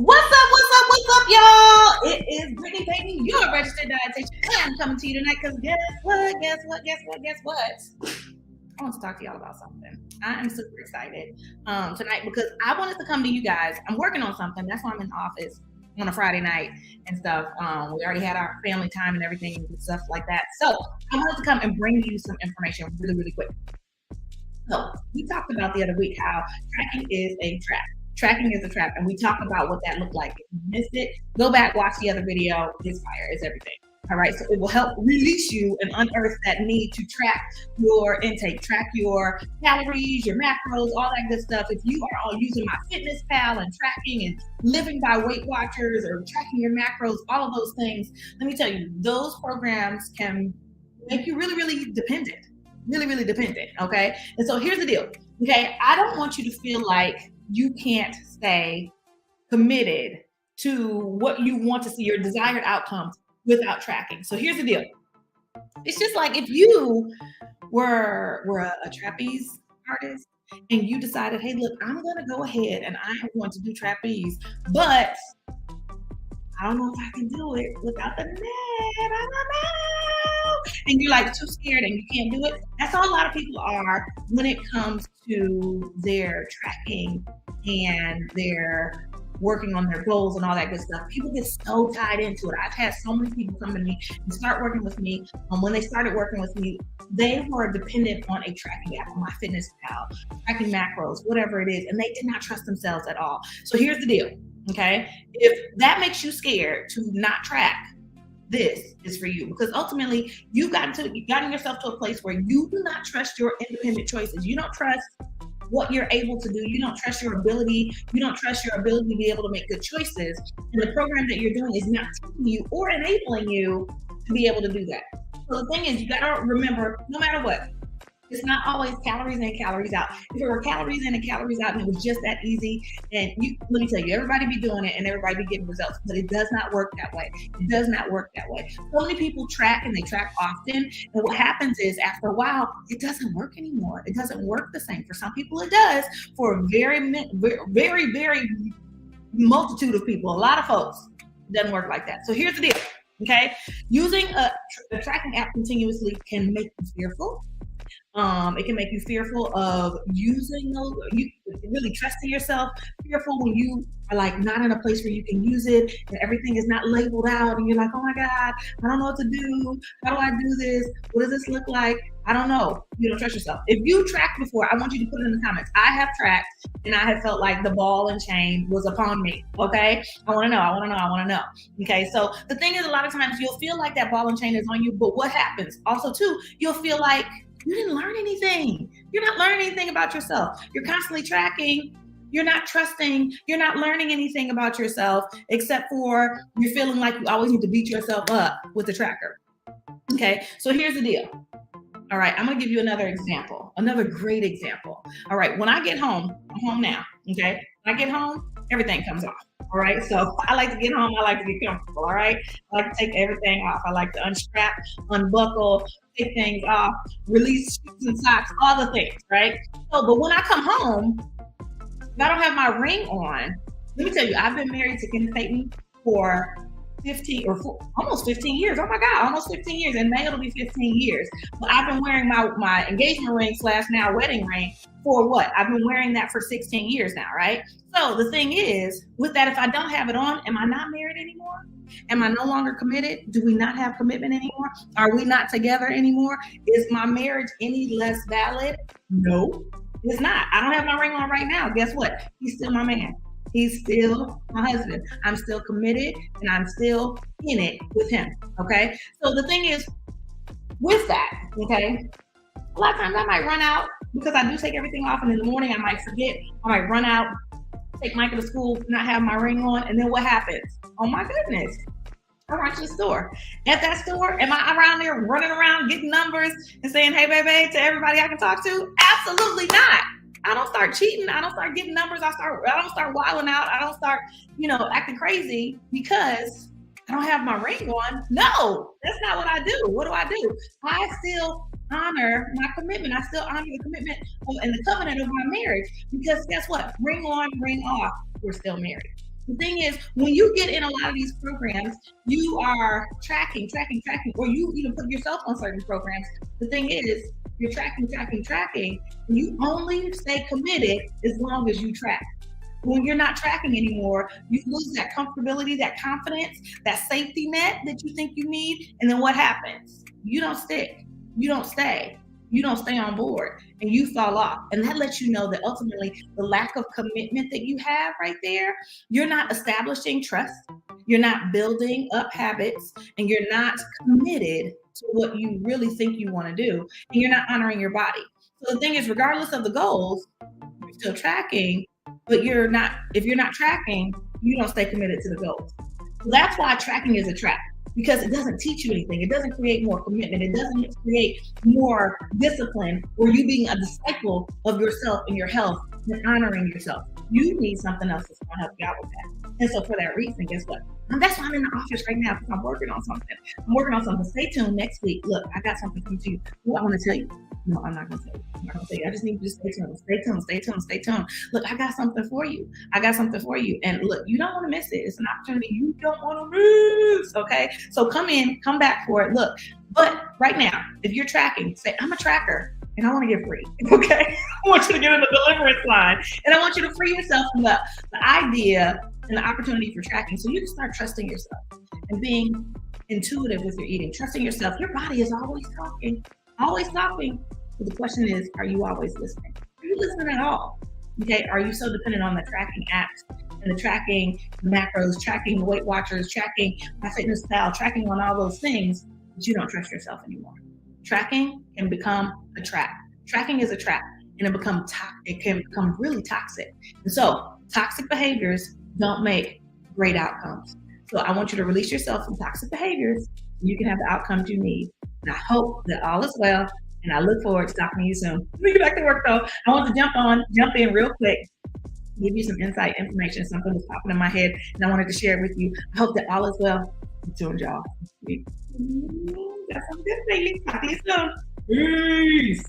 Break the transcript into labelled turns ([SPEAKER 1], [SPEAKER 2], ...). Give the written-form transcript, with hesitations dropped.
[SPEAKER 1] What's up? What's up? What's up, y'all? It is Brittany Payton, your registered dietitian. I'm coming to you tonight because guess what? I want to talk to y'all about something. I am super excited tonight because I wanted to come to you guys. I'm working on something. That's why I'm in the office on a Friday night and stuff. We already had our family time and everything and stuff like that. So I wanted to come and bring you some information really, really quick. So we talked about the other week how tracking is a trap. Tracking is a trap, and we talk about what that looked like. If you missed it, go back, watch the other video. It's fire, it's everything. All right, so it will help release you and unearth that need to track your intake, track your calories, your macros, all that good stuff. If you are all using MyFitnessPal and tracking and living by Weight Watchers or tracking your macros, all of those things, let me tell you, those programs can make you really, really dependent. Really, really dependent, okay? And so here's the deal, okay? I don't want you to feel like you can't stay committed to what you want to see, your desired outcomes, without tracking. So here's the deal. It's just like if you were a trapeze artist and you decided, hey, look, I'm going to go ahead and I am going to do trapeze, but I don't know if I can do it without the net. I don't know. And you're like too scared and you can't do it. That's how a lot of people are when it comes to their tracking and their working on their goals and all that good stuff. People get so tied into it. I've had so many people come to me and start working with me. When they started working with me, they were dependent on a tracking app, on MyFitnessPal, tracking macros, whatever it is, and they did not trust themselves at all. So here's the deal, okay? If that makes you scared to not track, this is for you, because ultimately you've gotten yourself to a place where you do not trust your independent choices. You don't trust what you're able to do. You don't trust your ability. You don't trust your ability to be able to make good choices. And the program that you're doing is not teaching you or enabling you to be able to do that. So the thing is, you gotta remember, no matter what, it's not always calories in, calories out. If it were calories in and calories out and it was just that easy, and let me tell you, everybody be doing it and everybody be getting results, but it does not work that way. It does not work that way. So many people track and they track often, and what happens is after a while, it doesn't work anymore. It doesn't work the same. For some people it does. For a very, very, very multitude of people, a lot of folks, it doesn't work like that. So here's the deal, okay? Using a tracking app continuously can make you fearful. It can make you fearful of using those, you really trusting yourself, fearful when you are like not in a place where you can use it and everything is not labeled out and you're like, oh my God, I don't know what to do. How do I do this? What does this look like? I don't know. You don't trust yourself. If you tracked before, I want you to put it in the comments. I have tracked and I have felt like the ball and chain was upon me. Okay. I want to know. Okay. So the thing is, a lot of times you'll feel like that ball and chain is on you, but what happens also too, you'll feel like you didn't learn anything. You're not learning anything about yourself. You're constantly tracking. You're not trusting. You're not learning anything about yourself, except for you're feeling like you always need to beat yourself up with the tracker. Okay, so here's the deal. All right, I'm gonna give you another example, another great example. All right, when I get home, I'm home now, okay? When I get home, everything comes off. All right, so I like to get home, I like to get comfortable, all right? I like to take everything off. I like to unstrap, unbuckle, take things off, release shoes and socks, all the things, right? So, but when I come home, if I don't have my ring on, let me tell you, I've been married to Kenneth Payton for almost 15 years. Oh my God, almost 15 years. In May, it'll be 15 years. But I've been wearing my engagement ring / now wedding ring for what? I've been wearing that for 16 years now, right? So the thing is, with that, if I don't have it on, am I not married anymore? Am I no longer committed? Do we not have commitment anymore? Are we not together anymore? Is my marriage any less valid? No, it's not. I don't have my ring on right now. Guess what? He's still my man. He's still my husband. I'm still committed and I'm still in it with him. Okay. So the thing is, with that, okay, a lot of times I might run out because I do take everything off, and in the morning I might forget. I might run out, take Micah to school, not have my ring on, and then what happens? Oh my goodness. I run to the store. At that store, am I around there running around getting numbers and saying, hey, baby, to everybody I can talk to? Absolutely not. I don't start cheating. I don't start getting numbers. I don't start wilding out. I don't start, acting crazy because I don't have my ring on. No, that's not what I do. What do? I still honor my commitment. I still honor the commitment and the covenant of my marriage, because guess what? Ring on, ring off, we're still married. The thing is, when you get in a lot of these programs, you are tracking, or you even put yourself on certain programs. The thing is, you're tracking, and you only stay committed as long as you track. When you're not tracking anymore, you lose that comfortability, that confidence, that safety net that you think you need. And then what happens? You don't stick, you don't stay on board, and you fall off. And that lets you know that ultimately the lack of commitment that you have right there, you're not establishing trust, you're not building up habits, and you're not committed to what you really think you want to do, and you're not honoring your body. So the thing is, regardless of the goals, you're still tracking, but if you're not tracking, you don't stay committed to the goals. So that's why tracking is a trap, because it doesn't teach you anything. It doesn't create more commitment. It doesn't create more discipline or you being a disciple of yourself and your health and honoring yourself. You need something else that's going to help you out with that. And so for that reason, guess what? And that's why I'm in the office right now, because I'm working on something. Stay tuned next week. Look, I got something coming to you. What I want to tell you. No, I'm not going to tell you. I just need you to stay tuned. Look, I got something for you. And look, you don't want to miss it. It's an opportunity you don't want to miss. Okay. So come back for it. Look, but right now, if you're tracking, say, I'm a tracker and I want to get free. Okay. I want you to get in the deliverance line, and I want you to free yourself from the idea and the opportunity for tracking. So you can start trusting yourself and being intuitive with your eating, trusting yourself. Your body is always talking. But the question is, are you always listening? Are you listening at all? Okay. Are you so dependent on the tracking apps and the tracking macros, tracking the Weight Watchers, tracking MyFitnessPal, tracking on all those things that you don't trust yourself anymore? Tracking can become a trap. Tracking is a trap, and it can become really toxic. And so toxic behaviors don't make great outcomes. So I want you to release yourself from toxic behaviors so you can have the outcomes you need. And I hope that all is well, and I look forward to talking to you soon. Let me get back to work though. I want to jump in real quick, give you some insight information. Something was popping in my head, and I wanted to share it with you. I hope that all is well. I'm tuned, y'all. That's some good things. Talk to you soon. Peace.